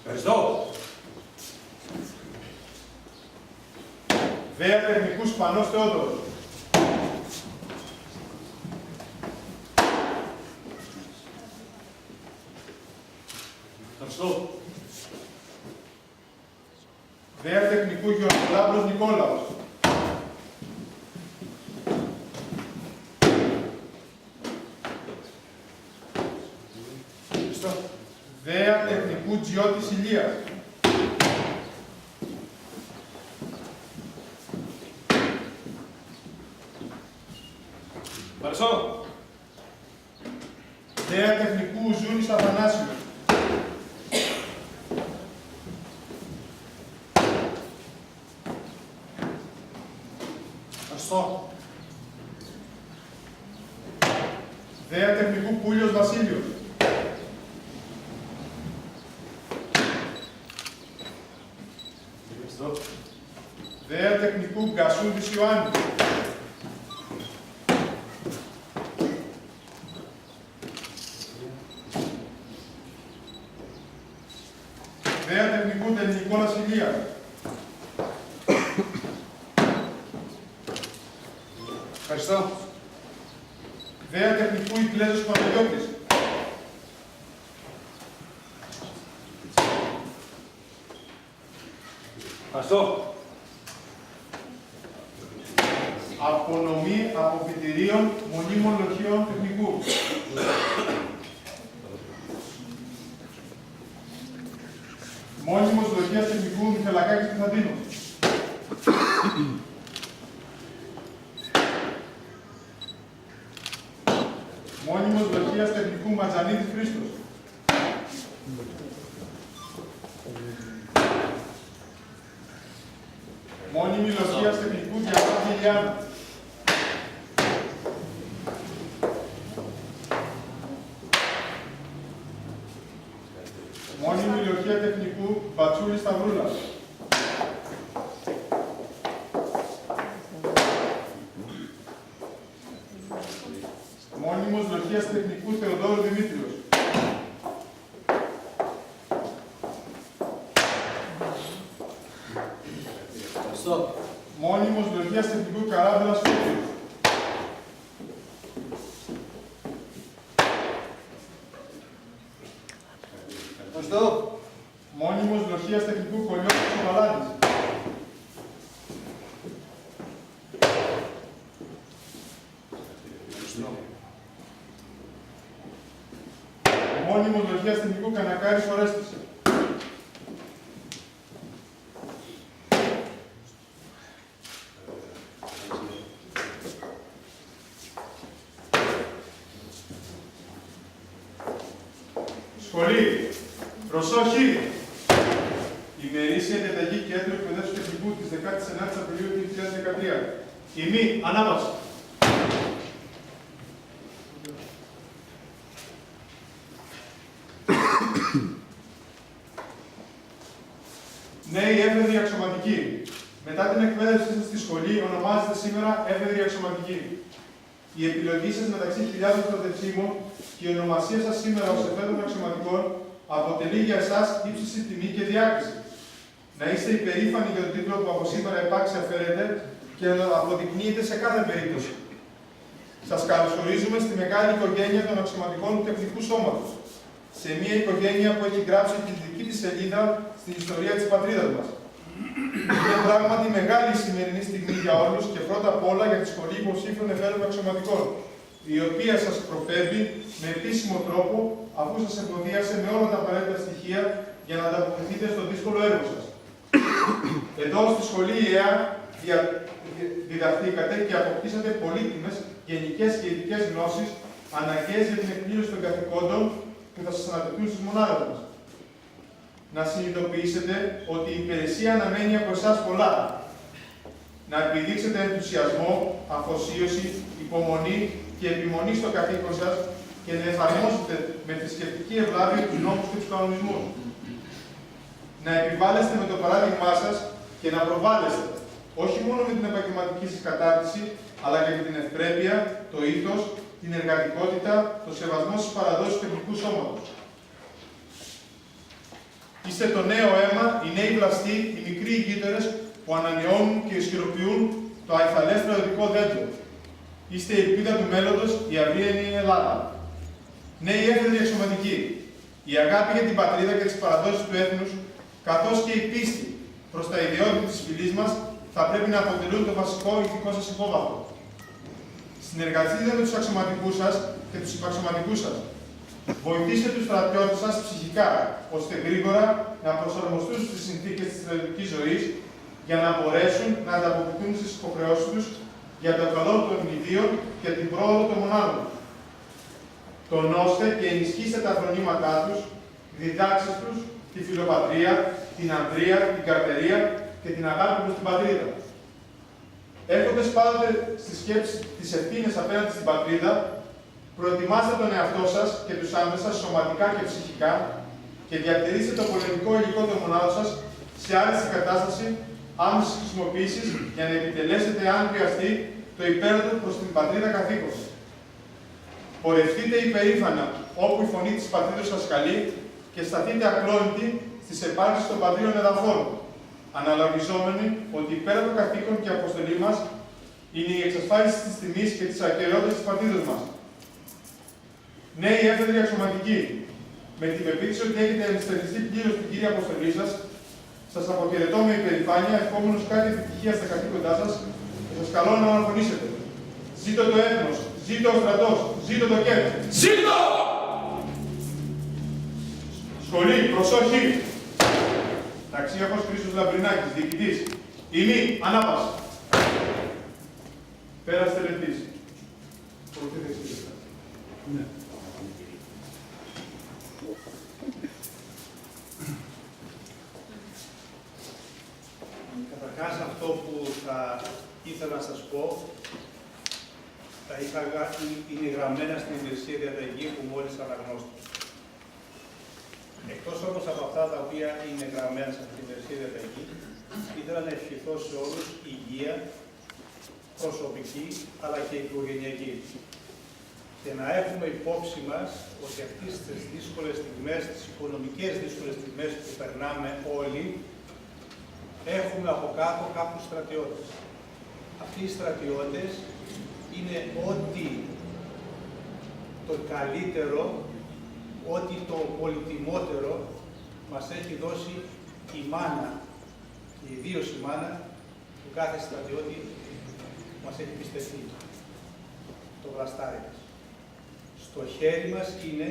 Ευχαριστώ. Δέα Τεχνικού Σπανός Θεόδωρος. Ευχαριστώ. Δέα Τεχνικού Γεωργολάμπρος Νικόλαος. Ευχαριστώ. Δέα Τεχνικού Τζιώτης Ηλίας. Ευχαριστώ. Δέα Τεχνικού Ζούνης Αθανάσιος. Ευχαριστώ. Δέα Τεχνικού Πούλιος Βασίλειος. Ευχαριστώ. Δέα Τεχνικού Γκασούντης Ιωάννη. Δέα Τεχνικού Τελνικόλας Ηλία. Ευχαριστώ. Δέα Τεχνικού Ιγκλέζος Παναγιώτης. Ευχαριστώ. Απονομή αποφυτηρίων μονίμων λοχείων τεχνικού. Μόνιμος λοχείας τεχνικού Μιχαλακάκης Κωνσταντίνος. Μόνιμος λοχείας τεχνικού Ματζανίδης Χρήστος. Μόνιμη λοχείας τεχνικού Διαμάντη Ηλιάνα. Μόνιμη λοχεία τεχνικού Μπατσούλη Σταυρούλας. Μόνιμος λοχείας τεχνικού Θεοδόρου Δημήτριος. Ευχαριστώ. Μόνιμος λοχείας τεχνικού Καράβελας Φώτιος. Ευχαριστώ. Μόνιμος λοχείας τεχνικού Κολιώτης Σοβαλάτης. Μόνιμος λοχείας τεχνικού Κανακάρης Ορέστης. Σχολή. Προσοχή. Ημερήσια διαταγή Κέντρου Εκπαιδεύσεως Τεχνικού της 19ης Απριλίου 2013. Ημί, ανάπαυση. Νέοι έφεδροι αξιωματικοί. Μετά την εκπαίδευσή σας στη σχολή, ονομάζετε σήμερα έφεδροι αξιωματικοί. Η επιλογή σας μεταξύ χιλιάδων στρατευσίμων και η ονομασία σας σήμερα ως εφέδρων αξιωματικών αποτελεί για εσάς ύψιστη τιμή και διάκριση. Να είστε υπερήφανοι για τον τίτλο που από σήμερα επάξι αφαιρέτε και να αποδεικνύετε σε κάθε περίπτωση. Σας καλωσορίζουμε στη μεγάλη οικογένεια των αξιωματικών του Τεχνικού Σώματος. Σε μια οικογένεια που έχει γράψει τη δική της σελίδα στην ιστορία της πατρίδας μας. Είναι πράγματι μεγάλη η σημερινή στιγμή για όλους και πρώτα απ' όλα για τη Σχολή Υποψήφιων Εφέδρων Αξιωματικών, η οποία σας προφέρει με επίσημο τρόπο αφού σας εφοδίασε με όλα τα απαραίτητα στοιχεία για να ανταποκριθείτε στο δύσκολο έργο σας. Εδώ στη Σχολή ΙΕΑ διδαχθήκατε και αποκτήσατε πολύτιμες γενικές και ειδικές γνώσεις αναγκαίες για την εκπλήρωση των καθηκόντων που θα σας ανατεθούν στις μονάδες μας. Να συνειδητοποιήσετε ότι η υπηρεσία αναμένει από εσάς πολλά. Να επιδείξετε ενθουσιασμό, αφοσίωση, υπομονή και επιμονή στο καθήκον σας και να εφαρμόσετε με θρησκευτική ευλάβεια τους νόμους και τους κανονισμούς. Να επιβάλλεστε με το παράδειγμά σας και να προβάλλεστε, όχι μόνο με την επαγγελματική σας κατάρτιση, αλλά και με την ευπρέπεια, το ήθος, την εργατικότητα, το σεβασμό στις παραδόσεις του Τεχνικού Σώματος. Είστε το νέο αίμα, οι νέοι βλαστοί, οι μικροί ηγείτορες που ανανεώνουν και ισχυροποιούν το αϊθαλές προοδευτικό δέντρο. Είστε η ελπίδα του μέλλοντος, η αυριανή Ελλάδα. Νέοι έφεδροι εξωματικοί, η αγάπη για την πατρίδα και τις παραδόσεις του έθνους, καθώς και η πίστη προς τα ιδιότητα της φυλής μας, θα πρέπει να αποτελούν το βασικό ηθικό σας υπόβαθρο. Συνεργαστείτε με τους αξιωματικούς σας και τους υπαξιωματικούς σας. Βοηθήστε τους στρατιώτες σας ψυχικά, ώστε γρήγορα να προσαρμοστούν στις συνθήκες της στρατιωτικής ζωής για να μπορέσουν να ανταποκριθούν στις υποχρεώσεις τους για το καλό των ιδίων και την πρόοδο των μονάδων. Τονώστε και ενισχύστε τα φρονήματά τους, διδάξτε τους τη φιλοπατρία, την ανδρεία, την καρτερία και την αγάπη προς την πατρίδα. Έχοντας πάντοτε στη σκέψη τις ευθύνες απέναντι στην πατρίδα, προετοιμάστε τον εαυτό σας και τους άντρες σας σωματικά και ψυχικά και διατηρήστε το πολεμικό υλικό των μονάδων σας σε άρεστη κατάσταση άμεσης χρησιμοποίησης για να επιτελέσετε, αν χρειαστεί, το υπέροχο προς την πατρίδα καθήκον. Πορευτείτε υπερήφανα όπου η φωνή της πατρίδος σας καλεί και σταθείτε ακλόνητοι στις επάρξεις των πατρίων εδαφών, αναλογιζόμενοι ότι υπέροχο καθήκον και αποστολή μας είναι η εξασφάλιση της τιμής και της ακεραιότητας της πατρίδος μας. Νέοι έφεδροι αξιωματικοί, με την πεποίθηση ότι έχετε ενστερνιστεί πλήρως την κύρια αποστολή σας, σας αποχαιρετώ με υπερηφάνεια, ευχόμενος κάθε επιτυχία στα καθήκοντά σας και σας καλώ να αναφωνήσετε. Ζήτω το έθνος, ζήτω ο στρατός, ζήτω το κέντρο. Ζήτω! Σχολή, προσοχή! Ταξίαρχος Χρήστος Λαμπρινάκης, διοικητής. Ημί, ανάπασα. Πέρας τελετής. Ναι. Καταρχάς, αυτό που θα ήθελα να σας πω, είναι γραμμένα στην ημερησία διαταγή που μόλις αναγνώστησα. Εκτός όμως από αυτά τα οποία είναι γραμμένα στην ημερησία διαταγή, ήθελα να ευχηθώ σε όλους υγεία, προσωπική, αλλά και οικογενειακή. Και να έχουμε υπόψη μας ότι αυτές τις δύσκολες στιγμές, τις οικονομικές δύσκολες στιγμές που περνάμε όλοι, έχουμε από κάτω κάποιους στρατιώτες. Αυτοί οι στρατιώτες είναι ό,τι το καλύτερο, ό,τι το πολυτιμότερο μας έχει δώσει η μάνα, και ιδίως η μάνα του κάθε στρατιώτη που μας έχει πιστευτεί, το βλαστάρι μας. Στο χέρι μας είναι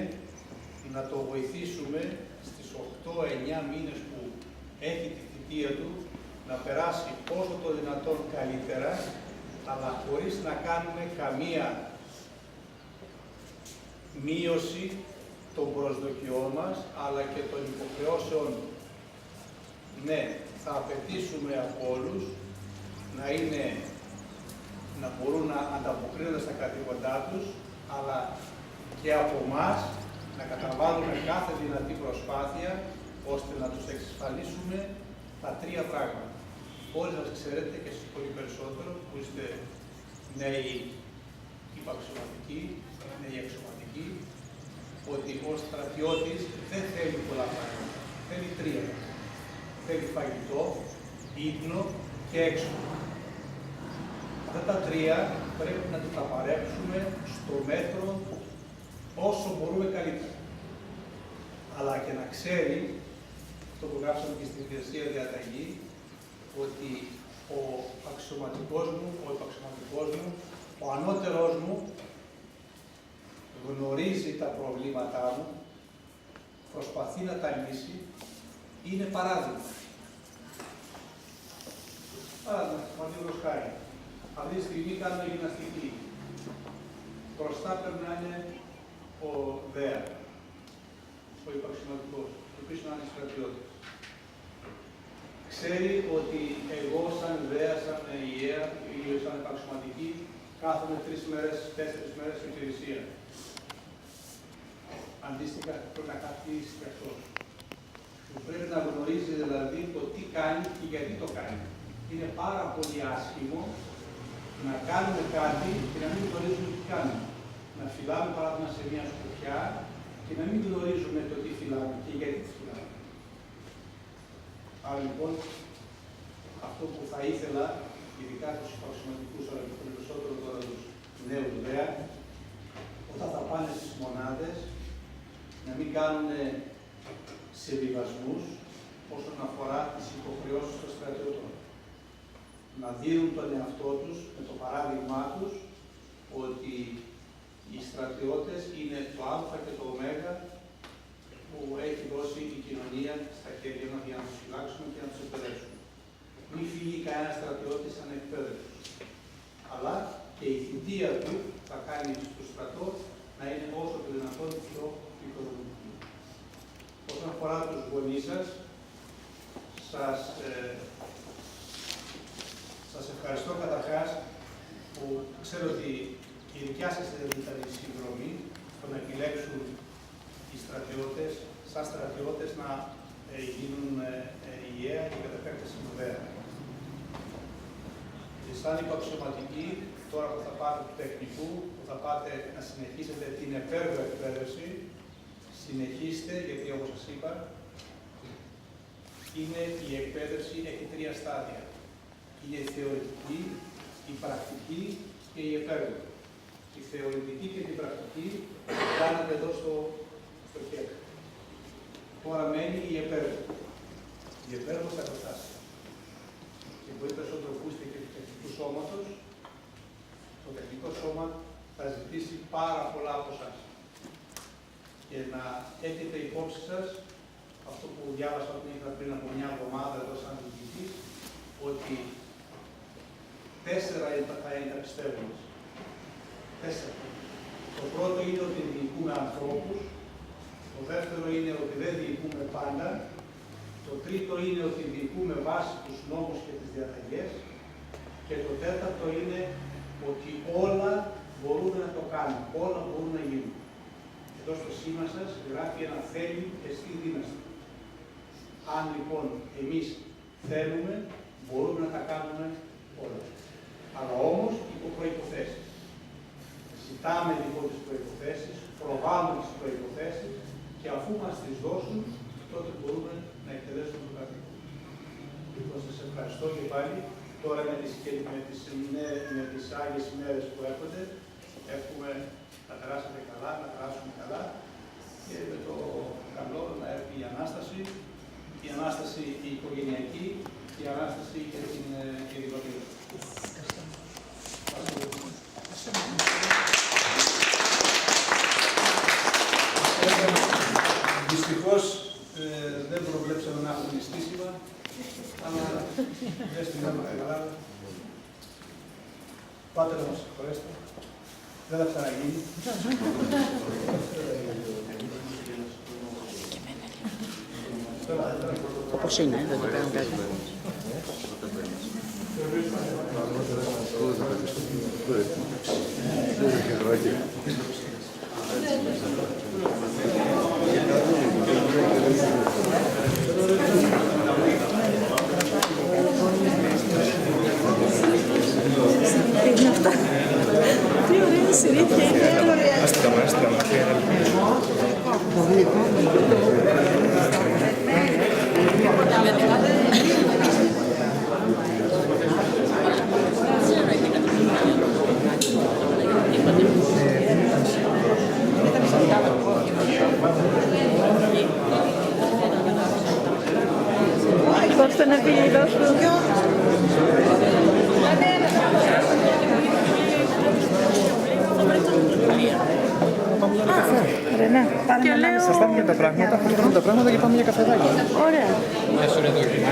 να το βοηθήσουμε στις 8-9 μήνες που έχει τη θητεία του να περάσει όσο το δυνατόν καλύτερα, αλλά χωρίς να κάνουμε καμία μείωση των προσδοκιών μας, αλλά και των υποχρεώσεων. Ναι, θα απαιτήσουμε από όλους να μπορούν να ανταποκρίνονται στα καθήκοντά τους, αλλά και από εμάς να καταβάλουμε κάθε δυνατή προσπάθεια, ώστε να τους εξασφαλίσουμε τα τρία πράγματα. Όλοι σας ξέρετε και εσείς πολύ περισσότερο, που είστε νέοι υπαξιωματικοί, νέοι αξιωματικοί, ότι ο στρατιώτης δεν θέλει πολλά πράγματα. Θέλει τρία. Θέλει φαγητό, ύπνο και έξοδο. Αυτά τα τρία πρέπει να τα παρέψουμε στο μέτρο όσο μπορούμε καλύτερα. Αλλά και να ξέρει, αυτό που γράψαμε και στην υπηρεσία διαταγή, ότι ο αξιωματικός μου, ο υπαξιωματικός μου, ο ανώτερός μου γνωρίζει τα προβλήματά μου, προσπαθεί να τα λύσει, είναι παράδειγμα. Παράδειγμα, παραδείγματος χάρη. Αυτή τη στιγμή κάνουμε γυμναστική. Μπροστά πρέπει να είναι ο ΔΕΑ, ο υπαξιωματικός, και πίσω να είναι στρατιώτης. Ξέρει ότι εγώ σαν ΔΕΑ, σαν ΙΕΑ ή σαν υπαξιωματική, κάθομαι 3 μέρες, 4 μέρες στην υπηρεσία. Αντίστοιχα πρέπει να καθίσει και αυτός. Πρέπει να γνωρίζει δηλαδή το τι κάνει και γιατί το κάνει. Είναι πάρα πολύ άσχημο να κάνουμε κάτι και να μην γνωρίζουμε τι κάνουμε. Να φυλάμε παράδειγμα σε μια σκοπιά και να μην γνωρίζουμε το τι φυλάμε και γιατί τη φυλάμε. Άρα λοιπόν, αυτό που θα ήθελα, ειδικά τους αξιωματικούς, αλλά και περισσότερο τώρα τους νέους ΔΕΑ, όταν θα πάνε στις μονάδες, να μην κάνουν σεβιβασμούς όσον αφορά τις υποχρεώσεις των στρατιωτών. Να δίνουν τον εαυτό τους με το παράδειγμά τους ότι οι στρατιώτες είναι το α και το ω που έχει δώσει η κοινωνία στα χέρια μας για να τους φυλάξουμε και να τους εκπαιδεύσουμε. Μην φύγει κανένα στρατιώτης ανεκπαίδευτος. Αλλά και η θητεία του θα κάνει στο στρατό να είναι όσο το δυνατόν πιο οικοδομητική. Όσον αφορά τους γονείς σας ευχαριστώ καταρχάς που ξέρω ότι η δικιά σας ήταν η συνδρομή στο να επιλέξουν οι στρατιώτες, σαν στρατιώτες να γίνουν ΙΕΑ και κατ' επέκταση ΔΕΑ. Σαν υποαξιωματικοί, τώρα που θα πάτε του τεχνικού, που θα πάτε να συνεχίσετε την επέργεια εκπαίδευση, συνεχίστε, γιατί όπως σας είπα, η εκπαίδευση έχει 3 στάδια. Είναι η θεωρητική, η πρακτική και η επέργεια. Η θεωρητική και την πρακτική κάνετε εδώ στο χέρι. Τώρα μένει η επέργεια. Η επέργεια θα κρατάσει. Και μπορεί περισσότερο που είστε και του τεχνικού σώματος, το τεχνικό σώμα θα ζητήσει πάρα πολλά από εσάς. Και να έχετε υπόψη σας αυτό που διάβασα πριν από μια εβδομάδα εδώ σαν διοικητής, ότι 4 θα είναι τα πιστεύοντας. 4. Το πρώτο είναι ότι διοικούμε ανθρώπους, το δεύτερο είναι ότι δεν διοικούμε πάντα, το τρίτο είναι ότι διοικούμε βάσει τους νόμους και τις διαταγές και το τέταρτο είναι ότι όλα μπορούμε να το κάνουμε, όλα μπορούν να γίνουν. Εδώ στο σήμα σας γράφει ένα θέλει και στη δύναστη. Αν λοιπόν εμείς θέλουμε, μπορούμε να τα κάνουμε όλα. Αλλά όμως υπό προϋποθέσεις. Ζητάμε λοιπόν τις προϋποθέσεις, προβάλλουμε τις προϋποθέσεις και αφού μας τις δώσουν, τότε μπορούμε να εκτελέσουμε το καθήκον. Λοιπόν, σας ευχαριστώ και πάλι. Τώρα με τις Άγιες ημέρες που έρχονται, εύχομαι να περάσετε καλά, να περάσουμε καλά και με το καλό να έρθει η Ανάσταση η οικογενειακή, η Ανάσταση και την ειδικότητα. Δυστυχώς δεν προβλέψαμε να έχουμε στήσιμα, αλλά δεν στην έμαθα καλά. Πάτε να μας συγχωρέσετε. Δεν θα ξαναγίνει. Όπως είναι, δεν το κάνουν κάτι. Τι είναι αυτά. Τι ωραία συνήθεια είναι. Άστικα μου. Πώς τον επιλογό σου. Ρενά, πάρε με ένα. Σας πάμε για τα πράγματα, φορτώνουμε τα πράγματα και πάμε για καφεδάκι. Ωραία. Μια σου ρε δόκιμα.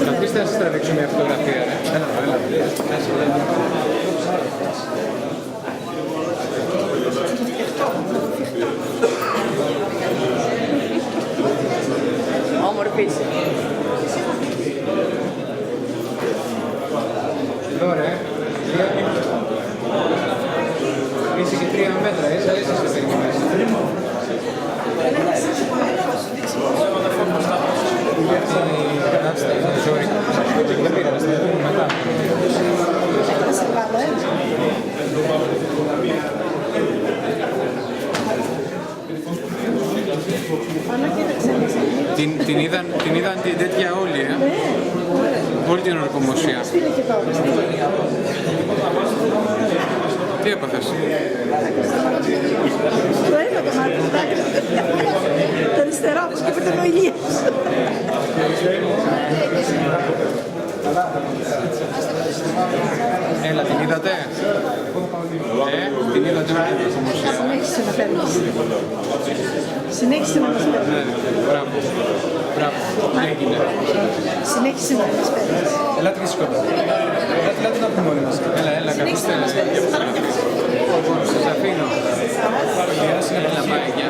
Καθίστε να σας τραβήξω μια φωτογραφία, ρε. Έλα. Όμορφη. Εδώ ρε, είσαι και 3 μέτρα, είσαι σε περίπου μέσα. Την είδαν τέτοια όλοι, όλη την ορκομοσία. Τι έπαθες? Το ένα το μάτι, το αριστερό, όπως και πριν ο Ηλίας. Έλα, την είδατε? Την είδατε όλη την ορκομοσία. Συνέχισε να παίρνεις. Συνέχισε να μας παίρνεις. Ναι, μπράβο. Μπράβο. Τι έγινε? Συνέχισε να μας παίρνεις. Ελάτε και σηκώτα. Ελάτε να πούμε όλοι μας. Έλα, καθίστε. Λοιπόν, σας αφήνω. Έλα, πάει, γεια.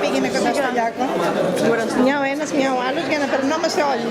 Πήγαινε κοντά στο Λιάκο. Μια ο ένας, μια ο άλλος για να περνόμαστε όλοι.